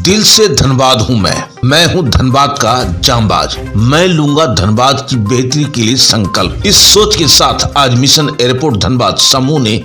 दिल से धनबाद हूँ मैं हूँ धनबाद का जांबाज। मैं लूंगा धनबाद की बेहतरी के लिए संकल्प। इस सोच के साथ आज मिशन एयरपोर्ट धनबाद समूह ने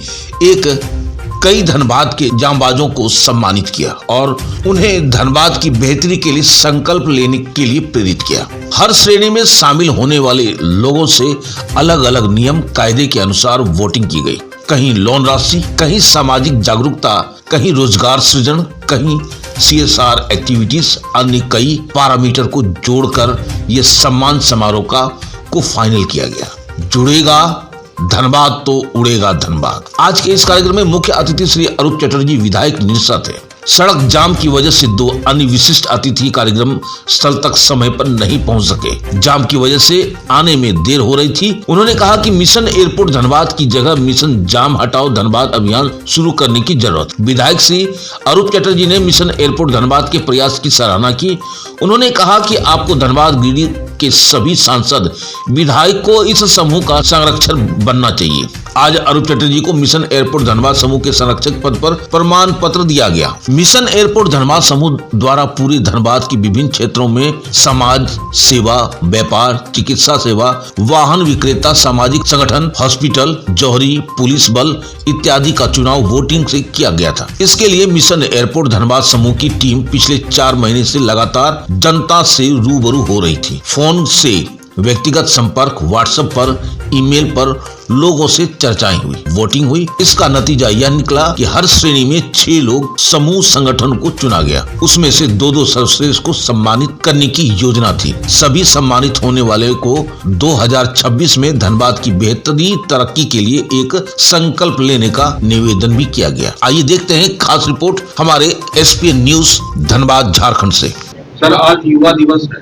कई धनबाद के जांबाजों को सम्मानित किया और उन्हें धनबाद की बेहतरी के लिए संकल्प लेने के लिए प्रेरित किया। हर श्रेणी में शामिल होने वाले लोगों से अलग अलग नियम कायदे के अनुसार वोटिंग की गई। कहीं लोन राशि, कहीं सामाजिक जागरूकता, कहीं रोजगार सृजन, कहीं CSR एक्टिविटीज, अन्य कई पैरामीटर को जोड़कर ये सम्मान समारोह को फाइनल किया गया। जुड़ेगा धनबाद तो उड़ेगा धनबाद। आज के इस कार्यक्रम में मुख्य अतिथि श्री अरूप चटर्जी विधायक निरसा थे। सड़क जाम की वजह से 2 अन्य विशिष्ट अतिथि कार्यक्रम स्थल तक समय पर नहीं पहुंच सके। जाम की वजह से आने में देर हो रही थी। उन्होंने कहा कि मिशन एयरपोर्ट धनबाद की जगह मिशन जाम हटाओ धनबाद अभियान शुरू करने की जरूरत। विधायक श्री अरूप चटर्जी ने मिशन एयरपोर्ट धनबाद के प्रयास की सराहना की। उन्होंने कहा कि आपको धनबाद गिरिडीह के सभी सांसद विधायक को इस समूह का संरक्षक बनना चाहिए। आज अरूप चटर्जी को मिशन एयरपोर्ट धनबाद समूह के संरक्षक पद पर प्रमाण पत्र दिया गया। मिशन एयरपोर्ट धनबाद समूह द्वारा पूरे धनबाद के विभिन्न क्षेत्रों में समाज सेवा, व्यापार, चिकित्सा सेवा, वाहन विक्रेता, सामाजिक संगठन, हॉस्पिटल, जौहरी, पुलिस बल इत्यादि का चुनाव वोटिंग से किया गया था। इसके लिए मिशन एयरपोर्ट धनबाद समूह की टीम पिछले 4 महीने से लगातार जनता से रूबरू हो रही थी। फोन से व्यक्तिगत संपर्क, व्हाट्सएप पर, ईमेल पर लोगों से चर्चाएं हुई, वोटिंग हुई। इसका नतीजा यह निकला कि हर श्रेणी में 6 लोग समूह संगठन को चुना गया। उसमें से 2 सर्वश्रेष्ठ को सम्मानित करने की योजना थी। सभी सम्मानित होने वाले को 2026 में धनबाद की बेहतरीन तरक्की के लिए एक संकल्प लेने का निवेदन भी किया गया। आइए देखते हैं खास रिपोर्ट हमारे SPN न्यूज धनबाद झारखंड से। सर, आज युवा दिवस है,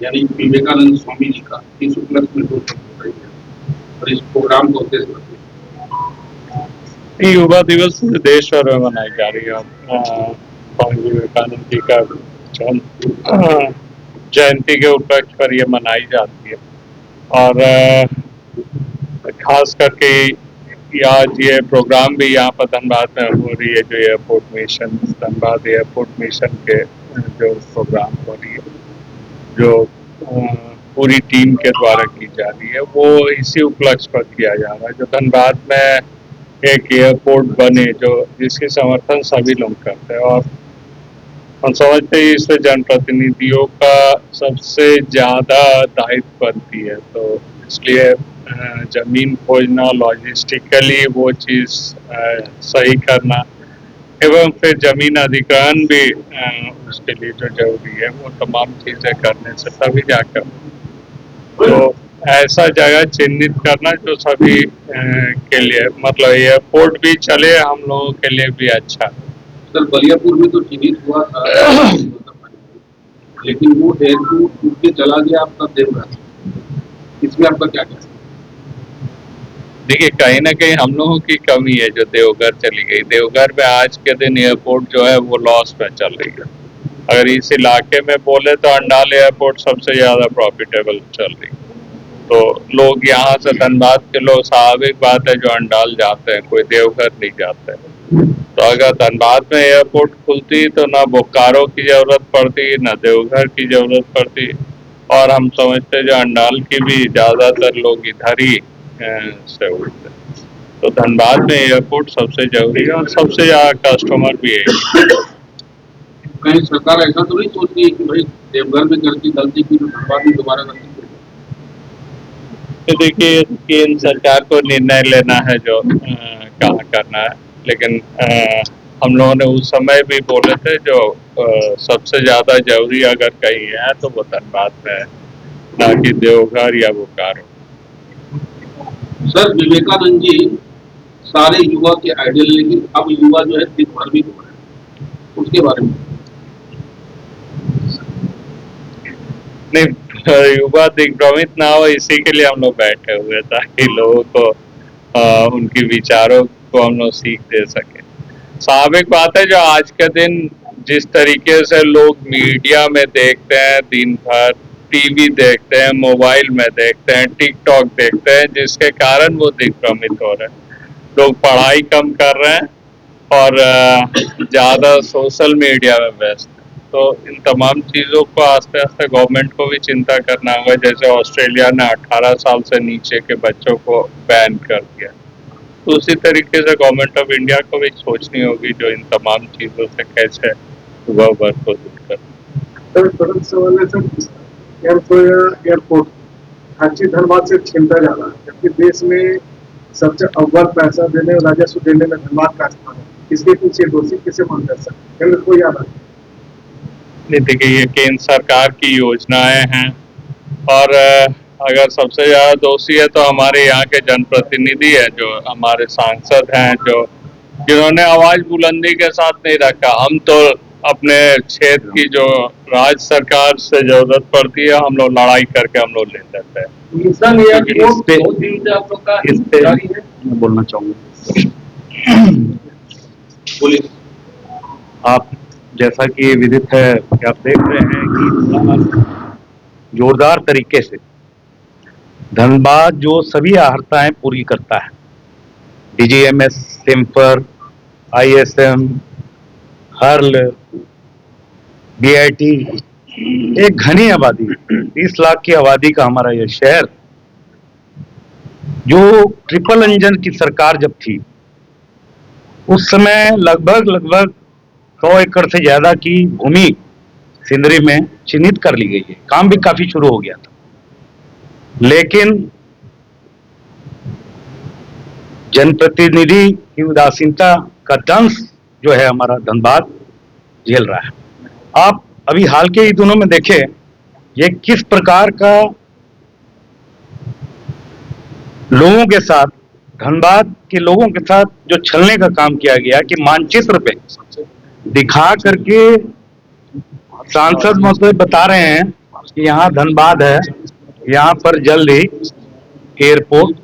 यानी विवेकानंद स्वामी जी का। इस उपलक्ष्य में 2 शब्द है और इस प्रोग्राम को उद्देश्य युवा दिवस देश भर में मनाई जा रही है। स्वामी विवेकानंद जी का जयंती के उपलक्ष्य पर यह मनाई जाती है और खास करके आज ये प्रोग्राम भी यहाँ पर धनबाद में हो रही है। जो airport mission Dhanbad airport mission के जो प्रोग्राम हो रही है, जो पूरी टीम के द्वारा की जा रही है, वो इसी उपलक्ष्य पर किया जा रहा है। जो धनबाद में एक एयरपोर्ट बने, जो जिसकी समर्थन सभी लोग करते हैं और हम समझते हैं इससे जनप्रतिनिधियों का सबसे ज्यादा दायित्व बनती है। तो इसलिए जमीन खोजना, लॉजिस्टिकली वो चीज सही करना एवं फिर जमीन अधिग्रहण भी उसके लिए जो जरूरी है, वो तमाम चीजें करने से तभी जाकर तो ऐसा जगह चिन्हित करना जो सभी के लिए, मतलब एयरपोर्ट भी चले, हम लोगों के लिए भी अच्छा। सर, बलियापुर में तो चिन्हित हुआ था लेकिन वो एयरपोर्ट टूट के चला गया आपका देवघर, इसमें आपका क्या कहना है? देखिए, कहीं ना कहीं हम लोगों की कमी है जो देवघर चली गई। देवघर में आज के दिन एयरपोर्ट जो है वो लॉस में चल रही है। अगर इस इलाके में बोले तो अंडाल एयरपोर्ट सबसे ज्यादा प्रॉफिटेबल चल रही है। तो लोग यहाँ से धनबाद के लोग, स्वाभाविक बात है, जो अंडाल जाते हैं, कोई देवघर नहीं जाते हैं। तो अगर धनबाद में एयरपोर्ट खुलती तो ना बोकारो की जरूरत पड़ती, ना देवघर की जरूरत पड़ती और हम समझते जो अंडाल की भी ज्यादातर लोग इधर ही से उठते। तो धनबाद में एयरपोर्ट सबसे जरूरी है और सबसे ज्यादा कस्टमर भी है। कहीं सरकार ऐसा तो नहीं सोच रही है कि भाई देवघर में गलती की तो धनबाद में दोबारा गलती करेगी? तो देखिए, केंद्र सरकार को निर्णय लेना है जो क्या करना है, लेकिन हम लोगों ने उस समय भी बोले थे जो सबसे ज्यादा जरूरी अगर कहीं है तो वो धनबाद में है, ना कि देवघर या बोकारो। सर, विवेकानंद जी सारे युवा के आइडियल, लेकिन अब युवा जो है दिग्भ्रमित हो रहे हैं, उसके बारे में? नहीं, युवा दिग्भ्रमित ना हो इसी के लिए हम लोग बैठे हुए, ताकि लोगों को उनके विचारों को हम लोग सीख दे सके। स्वाभाविक बात है, जो आज के दिन जिस तरीके से लोग मीडिया में देखते हैं, दिन भर टीवी देखते हैं, मोबाइल में देखते हैं, टिकटॉक देखते हैं, जिसके कारण वो दिग्भ्रमित हो रहे हैं। लोग पढ़ाई कम कर रहे हैं और ज्यादा सोशल मीडिया में व्यस्त हैं। तो इन तमाम चीज़ों को आस्ते आस्ते गवर्नमेंट को भी चिंता करना होगा। जैसे ऑस्ट्रेलिया ने 18 साल से नीचे के बच्चों को बैन कर दिया, तो उसी तरीके से गवर्नमेंट ऑफ इंडिया को भी सोचनी होगी जो इन तमाम चीज़ों से कैसे वह वर्क को दूर कर। सर तुरंत सवाल है सर, एयरपोर्ट हर चीज धनबाद से छीनता जा रहा है, जबकि देश में सबसे अव्वल पैसा देने और राजस्व देने में धनबाद का स्थान है। इसके पीछे दोषी किसे मान कर सकते हैं? कोई याद है? नहीं, देखिए ये केंद्र सरकार की योजनाएं हैं और अगर सबसे ज़्यादा दोषी है तो हमारे यहाँ के जनप्रतिनिधि है, जो हमारे सांसद हैं, जो जिन्होंने आवाज बुलंदी के साथ नहीं रखा। हम तो अपने क्षेत्र की जो राज्य सरकार से जरूरत पड़ती है, हम लोग लड़ाई करके हम लोग ले लेते हैं। इस पे मैं बोलना चाहूँगा। आप जैसा कि ये विदित है कि आप देख रहे हैं कि जोरदार तरीके से धनबाद जो सभी आहर्ताएं पूरी करता है, DGMS, CIMFR, ISM, hurl, BIT, एक घनी आबादी 30 लाख की आबादी का हमारा यह शहर, जो ट्रिपल इंजन की सरकार जब थी उस समय लगभग 100 एकड़ से ज्यादा की भूमि सिंदरी में चिन्हित कर ली गई है। काम भी काफी शुरू हो गया था, लेकिन जनप्रतिनिधि की उदासीनता का दंश जो है हमारा धनबाद झेल रहा है। आप अभी हाल के ही दिनों में देखें ये किस प्रकार का लोगों के साथ, धनबाद के लोगों के साथ जो छलने का काम किया गया कि मानचित्र पे दिखा करके सांसद महोदय बता रहे हैं कि यहाँ धनबाद है, यहाँ पर जल्द ही एयरपोर्ट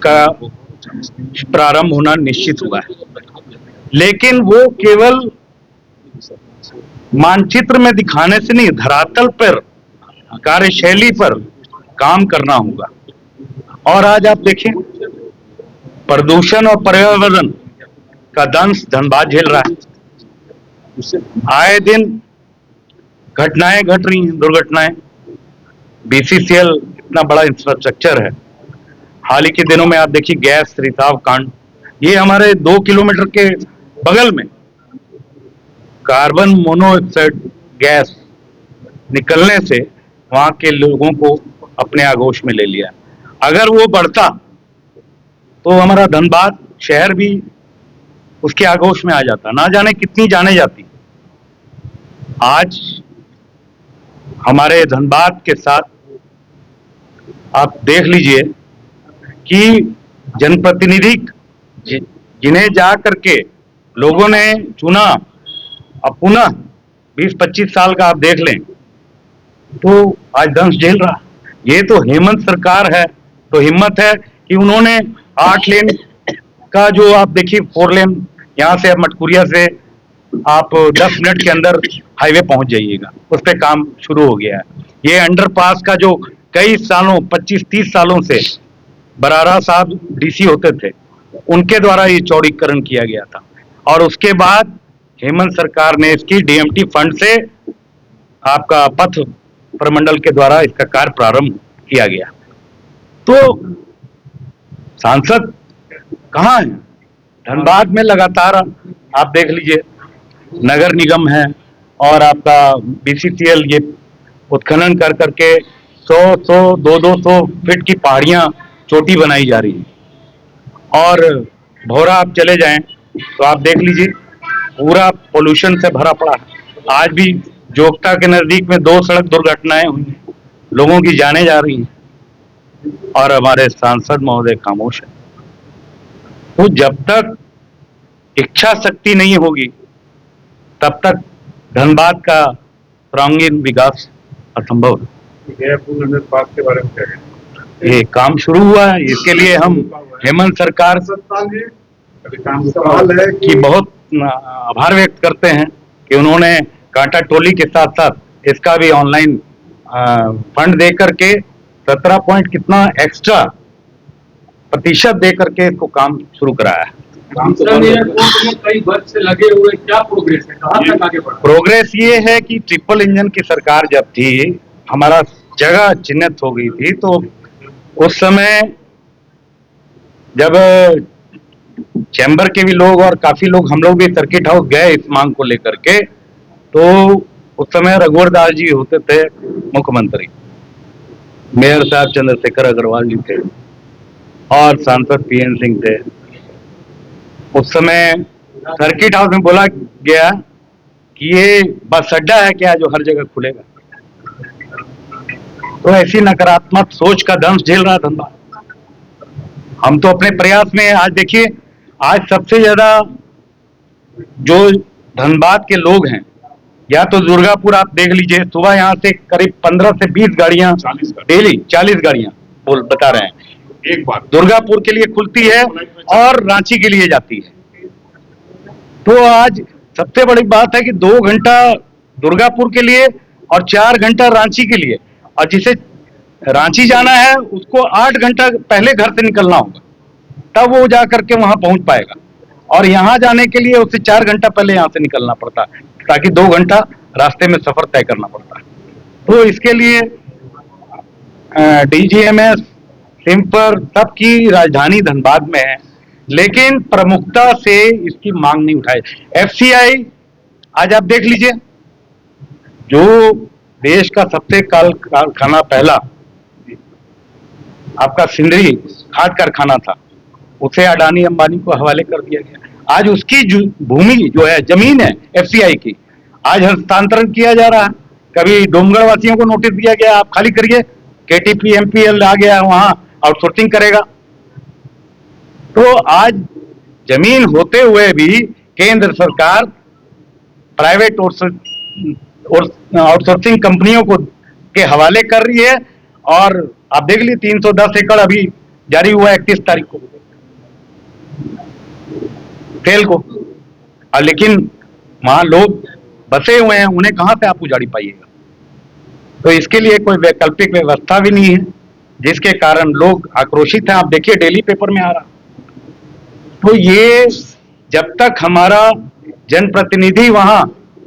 का प्रारंभ होना निश्चित हुआ है। लेकिन वो केवल मानचित्र में दिखाने से नहीं, धरातल पर कार्यशैली पर काम करना होगा। और आज आप देखें प्रदूषण और पर्यावरण का दंश धनबाद झेल रहा है। आए दिन घटनाएं घट रही हैं, दुर्घटनाएं। बीसीसीएल इतना बड़ा इंफ्रास्ट्रक्चर है, हाल ही के दिनों में आप देखिए गैस रिसाव कांड, ये हमारे 2 किलोमीटर के बगल में कार्बन मोनोऑक्साइड गैस निकलने से वहां के लोगों को अपने आगोश में ले लिया। अगर वो बढ़ता तो हमारा धनबाद शहर भी उसके आगोश में आ जाता, ना जाने कितनी जाने जाती। आज हमारे धनबाद के साथ आप देख लीजिए कि जनप्रतिनिधि जिन्हें जा करके लोगों ने चुना, अब पुनः 20-25 साल का आप देख लें तो आज दंश झेल रहा। ये तो हेमंत सरकार है, तो हिम्मत है कि उन्होंने 8 लेन का जो आप देखिए 4 लेन, यहाँ से मटकुरिया से आप 10 मिनट के अंदर हाईवे पहुंच जाइएगा, उस पर काम शुरू हो गया है। ये अंडरपास का जो कई सालों 25-30 सालों से बरारा साहब डीसी होते थे, उनके द्वारा ये चौड़ीकरण किया गया था, और उसके बाद हेमंत सरकार ने इसकी डीएमटी फंड से आपका पथ प्रमंडल के द्वारा इसका कार्य प्रारंभ किया गया। तो सांसद कहाँ है? धनबाद में लगातार आप देख लीजिए नगर निगम है और आपका बीसीसीएल ये उत्खनन कर करके 100, 200 फीट की पहाड़ियां चोटी बनाई जा रही है। और भौरा आप चले जाएं तो आप देख लीजिए पूरा पोल्यूशन से भरा पड़ा है। आज भी जोगता के नजदीक में 2 सड़क दुर्घटनाएं हुई, लोगों की जानें जा रही हैं, और हमारे सांसद महोदय खामोश है। तो जब तक इच्छा शक्ति नहीं होगी तब तक धनबाद का प्रांगीण विकास असंभव है। के बारे में क्या कहें? ये काम शुरू हुआ है, इसके लिए हम हेमंत सरकार सवाल है की बहुत आभार व्यक्त करते हैं कि उन्होंने कांटा टोली के साथ साथ इसका भी ऑनलाइन फंड दे करके 17 पॉइंट कितना एक्स्ट्रा प्रतिशत दे करके इसको काम शुरू कराया है। रामचंद्र एयरपोर्ट में कई वर्ष से लगे हुए, क्या प्रोग्रेस है, कहाँ तक आगे बढ़ा? प्रोग्रेस ये है कि ट्रिपल इंजन की सरकार जब थी, हमारा जगह चिन्हित हो गई थी, तो उस समय जब चैम्बर के भी लोग और काफी लोग, हम लोग भी सर्किट हाउस गए इस मांग को लेकर के, तो उस समय रघुवर दास जी होते थे मुख्यमंत्री, मेयर साहब चंद्रशेखर अग्रवाल जी थे और सांसद पीएन सिंह थे। उस समय सर्किट हाउस में बोला गया कि ये बस अड्डा है क्या जो हर जगह खुलेगा। तो ऐसी नकारात्मक सोच का दंश झेल रहा धनबाद। हम तो अपने प्रयास में, आज देखिए, आज सबसे ज्यादा जो धनबाद के लोग हैं, या तो दुर्गापुर आप देख लीजिए, सुबह यहाँ से करीब 15 से 20 गाड़ियां डेली, 40 गाड़ियां बोल बता रहे हैं, एक बार दुर्गापुर के लिए खुलती है और रांची के लिए जाती है। तो आज सबसे बड़ी बात है कि 2 घंटा दुर्गापुर के लिए और 4 घंटा रांची के लिए, और जिसे रांची जाना है उसको 8 घंटा पहले घर से निकलना होगा, तब वो जा करके वहां पहुंच पाएगा, और यहाँ जाने के लिए उसे 4 घंटा पहले यहाँ से निकलना पड़ता है, ताकि 2 घंटा रास्ते में सफर तय करना पड़ता है। तो इसके लिए डीजीएमएस, सिम्पर सबकी राजधानी धनबाद में है, लेकिन प्रमुखता से इसकी मांग नहीं उठाई। एफसीआई आज आप देख लीजिए, जो देश का सबसे कारखाना पहला आपका सिंदरी खाद कारखाना था, उसे अडानी अंबानी को हवाले कर दिया गया। आज उसकी भूमि जो है, जमीन है एफसीआई की, आज हस्तांतरण किया जा रहा है। कभी डोमगढ़ वासियों को नोटिस दिया गया, आप खाली करिए, केटीपी एमपीएल आ गया, वहां आउटसोर्सिंग करेगा। तो आज जमीन होते हुए भी केंद्र सरकार प्राइवेट आउटसोर्सिंग कंपनियों को के हवाले कर रही है, और आप देख लीजिए 310 एकड़ अभी जारी हुआ है 31 तारीख को तेल को, और लेकिन वहां लोग बसे हुए हैं, उन्हें कहां से आप उजाड़ी पाइएगा। तो इसके लिए कोई वैकल्पिक व्यवस्था भी नहीं है, जिसके कारण लोग आक्रोशित हैं। आप देखिए डेली पेपर में आ रहा। तो ये जब तक हमारा जनप्रतिनिधि वहां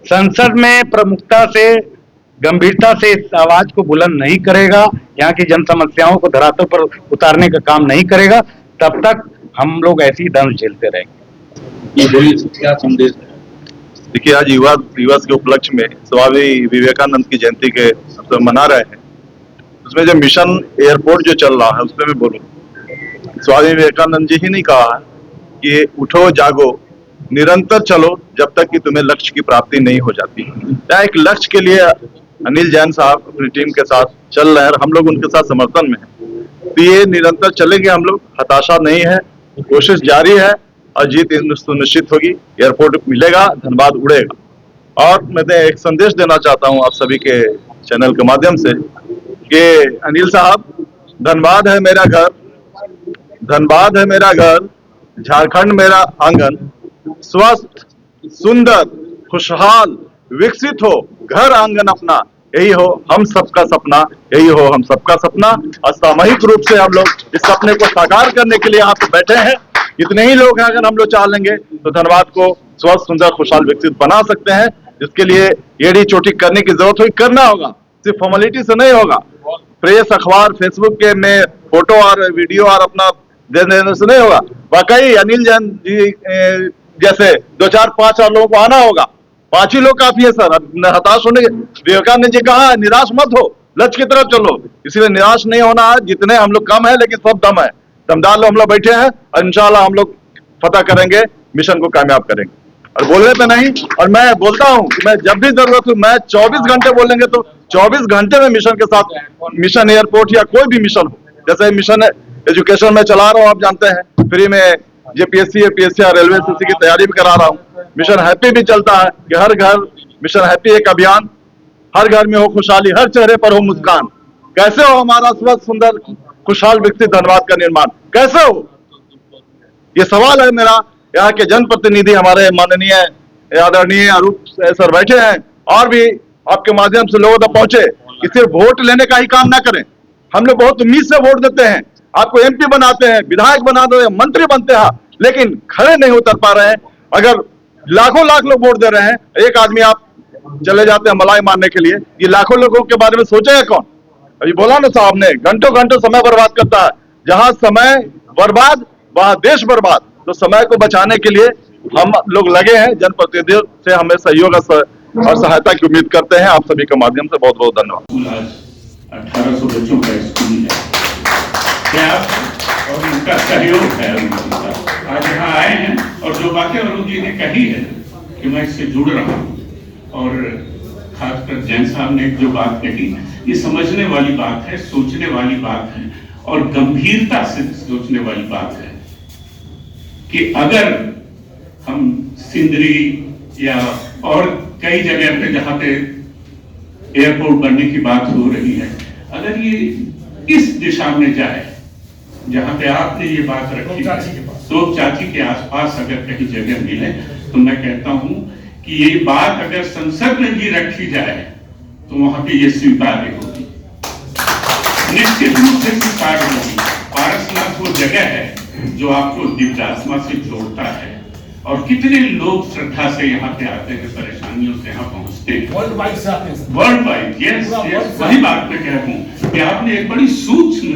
संसद में प्रमुखता से, गंभीरता से इस आवाज को बुलंद नहीं करेगा, यहाँ की जन समस्याओं को धरातल पर उतारने का काम नहीं करेगा, तब तक हम लोग ऐसी दंश झेलते रहेंगे। ये बोलिए, क्या संदेश है? देखिए, आज युवा दिवस के उपलक्ष्य में स्वामी विवेकानंद की जयंती के अवसर मना रहे हैं। उसमें जो मिशन एयरपोर्ट जो चल रहा है, उसमें मैं बोलूँ, स्वामी विवेकानंद जी ही नहीं कहा है कि उठो जागो निरंतर चलो जब तक कि तुम्हें लक्ष्य की प्राप्ति नहीं हो जाती। या एक लक्ष्य के लिए अनिल जैन साहब अपनी टीम के साथ चल रहे हैं, हम लोग उनके साथ समर्थन में हैं। तो ये निरंतर चलेंगे हम लोग, हताशा नहीं है, कोशिश जारी है और जीत सुनिश्चित होगी। एयरपोर्ट मिलेगा, धनबाद उड़ेगा। और मैं एक संदेश देना चाहता हूं आप सभी के चैनल के माध्यम से कि अनिल साहब, धनबाद है मेरा घर, धनबाद है मेरा घर, झारखंड मेरा आंगन, स्वस्थ, सुंदर, खुशहाल, विकसित हो घर आंगन अपना, यही हो हम सबका सपना, यही हो हम सबका सपना। और सामूहिक रूप से हम लोग इस सपने को साकार करने के लिए यहाँ पे बैठे हैं। इतने ही लोग हैं, अगर हम लोग चाह लेंगे तो धनबाद को स्वस्थ, सुंदर, खुशहाल, विकसित बना सकते हैं। जिसके लिए एड़ी चोटी करने की जरूरत होगी, करना होगा, सिर्फ फॉर्मेलिटी से नहीं होगा। प्रेस, अखबार, फेसबुक के में फोटो और वीडियो और अपना देने से नहीं होगा। वाकई अनिल जैन जी जैसे 2, 4, 5 और लोगों को आना होगा। 5 ही लोग काफी है सर, हताश होने। विवेकानंद जी कहा है, निराश मत हो, लक्ष्य की तरफ चलो। इसलिए निराश नहीं होना है, जितने हम लोग कम है लेकिन सब दम है, दमदार लोग हम लोग बैठे हैं, और इंशाल्लाह हम लोग फतह करेंगे, मिशन को कामयाब करेंगे। और बोलने पे नहीं, और मैं बोलता हूँ कि मैं जब भी जरूरत हो, मैं 24 घंटे बोलेंगे तो 24 घंटे में मिशन के साथ, मिशन एयरपोर्ट या कोई भी मिशन हो, जैसे मिशन एजुकेशन में चला रहा हूँ, आप जानते हैं, फ्री में जेपीएससी, एपीएससी और रेलवे एसएससी की तैयारी भी करा रहा हूँ। मिशन हैप्पी भी चलता है कि हर घर मिशन हैप्पी एक अभियान, हर घर में हो खुशहाली, हर चेहरे पर हो मुस्कान। कैसे हो हमारा स्वस्थ, सुंदर, खुशहाल, विकसित धनबाद का निर्माण, कैसे हो? ये सवाल है मेरा। यहाँ के जनप्रतिनिधि हमारे माननीय आदरणीय अरूप सर बैठे हैं, और भी आपके माध्यम से लोगों तक पहुंचे कि सिर्फ वोट लेने का ही काम ना करें। हम लोग बहुत उम्मीद से वोट देते हैं, आपको एमपी बनाते हैं, विधायक बनाते हैं, मंत्री बनते हैं, लेकिन खड़े नहीं उतर पा रहे हैं। अगर लाखों लाख लोग वोट दे रहे हैं, एक आदमी आप चले जाते हैं मलाई मारने के लिए, ये लाखों लोगों के बारे में सोचेगा कौन? अभी बोला ना साहब ने, घंटों घंटों समय बर्बाद करता है। जहां समय बर्बाद वहां देश बर्बाद। तो समय को बचाने के लिए हम लोग लगे हैं। जनप्रतिनिधियों से हमें सहयोग और सहायता की उम्मीद करते हैं। आप सभी के माध्यम से बहुत बहुत धन्यवाद। स्कूल आज 1800 बच्चों का स्कूल है। क्या और उनका सहयोग है उनका। आज यहाँ आए हैं और जो बातें अरुण जी ने कही है कि मैं इससे जुड़ रहा हूँ, और खासकर जैन साहब ने जो बात कही, ये समझने वाली बात है, सोचने वाली बात है और गंभीरता से सोचने वाली बात है कि अगर हम सिंदरी या और कई जगह पे जहां पे एयरपोर्ट बनने की बात हो रही है, अगर ये इस दिशा में जाए जहां पे आपने ये बात रखी है, तोप चाची के आसपास अगर कहीं जगह मिले, तो मैं कहता हूं कि ये बात अगर संसद में भी रखी जाए तो वहां पे ये स्वीकार्य होगी, निश्चित रूप से स्वीकार्य होगी। पारसनाथ वो जगह है जो आपको दिव्यात्मा से जोड़ता है, और कितने लोग श्रद्धा से यहाँ पे आते हैं, परेशानियों से यहाँ पहुँचते हैं, वर्ल्ड वाइड से आते हैं। वर्ल्ड वाइड, यस, वही बात मैं कह रहा हूँ कि आपने एक बड़ी सूक्ष्म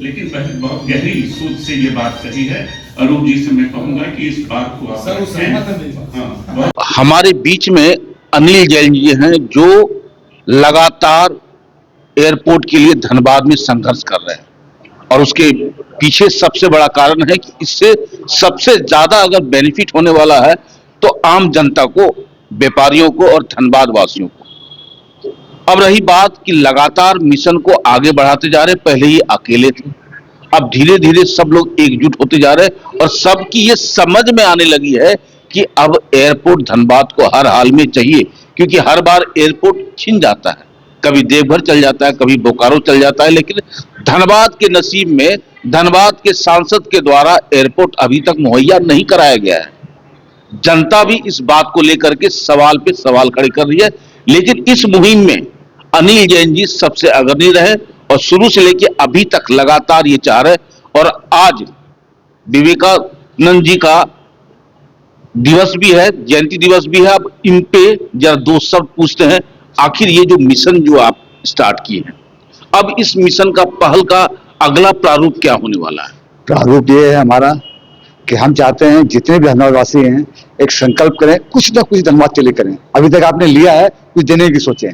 लेकिन बहुत गहरी सोच से ये बात कही है। अरुण जी से मैं कहूंगा कि इस बात को आप हमारे बीच में अनिल जैन जी हैं, जो लगातार एयरपोर्ट के लिए धनबाद में संघर्ष कर रहे हैं, और उसके पीछे सबसे बड़ा कारण है कि इससे सबसे ज्यादा अगर बेनिफिट होने वाला है तो आम जनता को, व्यापारियों को और धनबाद वासियों को। अब रही बात कि लगातार मिशन को आगे बढ़ाते जा रहे, पहले ही अकेले थे, अब धीरे धीरे सब लोग एकजुट होते जा रहे हैं और सबकी ये समझ में आने लगी है कि अब एयरपोर्ट धनबाद को हर हाल में चाहिए, क्योंकि हर बार एयरपोर्ट छिन जाता है, कभी देवघर चल जाता है, कभी बोकारो चल जाता है, लेकिन धनबाद के नसीब में धनबाद के सांसद के द्वारा एयरपोर्ट अभी तक मुहैया नहीं कराया गया है। जनता भी इस बात को लेकर के सवाल पे सवाल खड़े कर रही है, लेकिन इस मुहिम में अनिल जैन जी सबसे अग्रणी रहे और शुरू से लेकर अभी तक लगातार ये चाह रहे। और आज विवेकानंद जी का दिवस भी है, जयंती दिवस भी है। अब इन पे जरा दो शब्द पूछते हैं, आखिर ये जो मिशन जो आप स्टार्ट किए हैं, अब इस मिशन का पहल का अगला प्रारूप क्या होने वाला है? प्रारूप ये है हमारा कि हम चाहते हैं जितने भी धनबाद वासी हैं एक संकल्प करें, कुछ ना कुछ धनबाद के लिए करें। अभी तक आपने लिया है, कुछ देने की सोचें।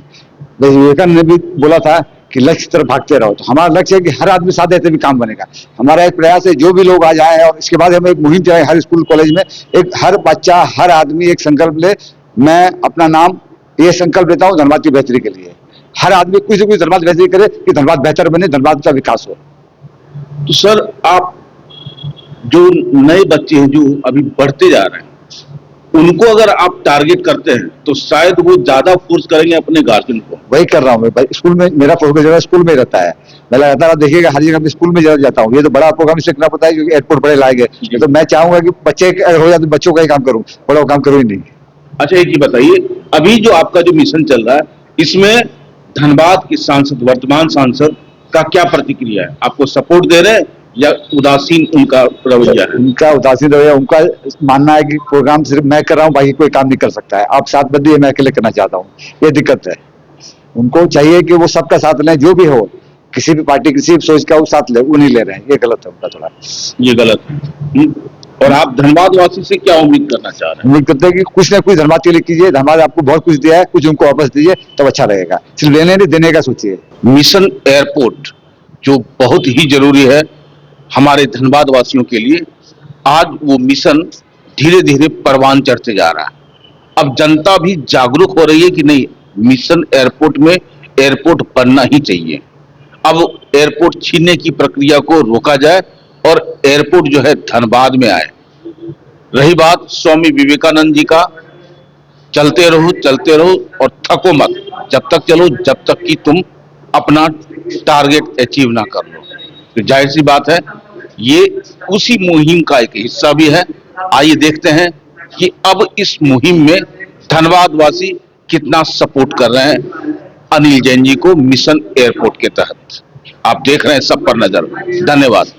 विवेकानंद ने भी बोला था कि लक्ष्य की तरफ भागते रहो, तो हमारा लक्ष्य है कि हर आदमी साथ रहते भी काम बनेगा। हमारा एक प्रयास है जो भी लोग आज आए हैं, और इसके बाद हम एक मुहिम चलाएं हर स्कूल कॉलेज में, एक हर बच्चा हर आदमी एक संकल्प ले, मैं अपना नाम ये संकल्प लेता हूँ धनबाद की बेहतरी के लिए। हर आदमी कुछ न कुछ धनबाद बेहतरी करे कि धनबाद बेहतर बने, धनबाद का विकास हो। तो सर, आप जो नए बच्चे हैं जो अभी बढ़ते जा रहे हैं, उनको अगर आप टारगेट करते हैं तो शायद वो ज्यादा फोर्स करेंगे अपने गार्जियन को। वही कर रहा हूँ मैं भाई, स्कूल में मेरा फोकस जो है स्कूल में रहता है। मैं लगातार आप देखिएगा हर जगह स्कूल में जाता हूँ। ये तो बड़ा प्रोग्राम इससे करना पड़ता है क्योंकि एयरपोर्ट बड़े लाए गए, तो मैं चाहूंगा कि बच्चे अगर हो जाए तो बच्चों का ही काम करूँ, बड़ा काम करूँ ही नहीं। अच्छा, एक ही बताइए, अभी जो आपका जो मिशन चल रहा है, इसमें धनबाद के सांसद, वर्तमान सांसद का क्या प्रतिक्रिया है? आपको सपोर्ट दे रहे हैं या उदासीन उनका रवैया है? उनका उदासीन रवैया, उनका मानना है कि प्रोग्राम सिर्फ मैं कर रहा हूँ, बाकी कोई काम नहीं कर सकता है। आप साथ बंदी मैं अकेले करना चाहता हूँ, ये दिक्कत है। उनको चाहिए कि वो सबका साथ लें, जो भी हो, किसी भी पार्टी किसी भी सोच का वो साथ ले, वो नहीं ले रहे हैं। ये गलत है उनका, थोड़ा ये गलत है। और आप धनबाद वासी से क्या उम्मीद करना चाह रहे हैं? उम्मीद करते हैं कि कुछ ना कुछ धनबाद के लिए कीजिए। धनबाद आपको बहुत कुछ दिया है, कुछ उनको वापस दीजिए, तब अच्छा रहेगा। सिर्फ लेने नहीं, देने का सोचिए। मिशन एयरपोर्ट जो बहुत ही जरूरी है हमारे धनबाद वासियों के लिए, आज वो मिशन धीरे धीरे परवान चढ़ते जा रहा है। अब जनता भी जागरूक हो रही है कि नहीं, मिशन एयरपोर्ट में एयरपोर्ट बनना ही चाहिए। अब एयरपोर्ट छीनने की प्रक्रिया को रोका जाए और एयरपोर्ट जो है धनबाद में आए। रही बात स्वामी विवेकानंद जी का, चलते रहो और थको मत, जब तक चलो जब तक कि तुम अपना टारगेट अचीव ना कर लो। तो जाहिर सी बात है, ये उसी मुहिम का एक हिस्सा भी है। आइए देखते हैं कि अब इस मुहिम में धनबाद वासी कितना सपोर्ट कर रहे हैं अनिल जैन जी को मिशन एयरपोर्ट के तहत। आप देख रहे हैं सब पर नजर। धन्यवाद।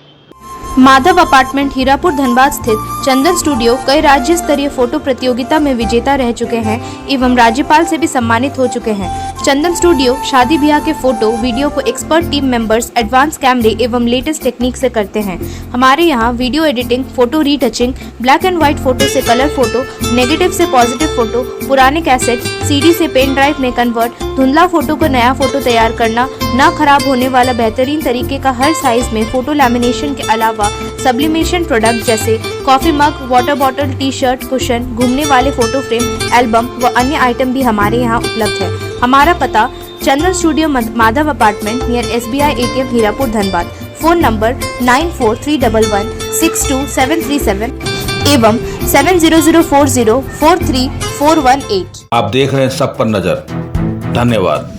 माधव अपार्टमेंट हीरापुर धनबाद स्थित चंदन स्टूडियो कई राज्य स्तरीय फोटो प्रतियोगिता में विजेता रह चुके हैं एवं राज्यपाल से भी सम्मानित हो चुके हैं। चंदन स्टूडियो शादी ब्याह के फोटो वीडियो को एक्सपर्ट टीम मेंबर्स एडवांस कैमरे एवं लेटेस्ट टेक्निक से करते हैं। हमारे यहाँ video editing, photo retouching, black and white photo से कलर फोटो, नेगेटिव से पॉजिटिव फोटो, पुराने कैसेट सीडी से पेन ड्राइव में कन्वर्ट, धुंधला फोटो को नया फोटो तैयार करना, ना खराब होने वाला बेहतरीन तरीके का हर साइज में फोटो लैमिनेशन के अलावा सब्लिमेशन प्रोडक्ट जैसे coffee mug, water bottle, T shirt, cushion, घूमने वाले फोटो फ्रेम, एल्बम व अन्य आइटम भी हमारे यहाँ उपलब्ध है। हमारा पता Chandan studio Madhav apartment near SBI ATM Hirapur Dhanbad. Phone number 9431162737 एवं 7004043418। आप देख रहे हैं सब पर नजर। धन्यवाद।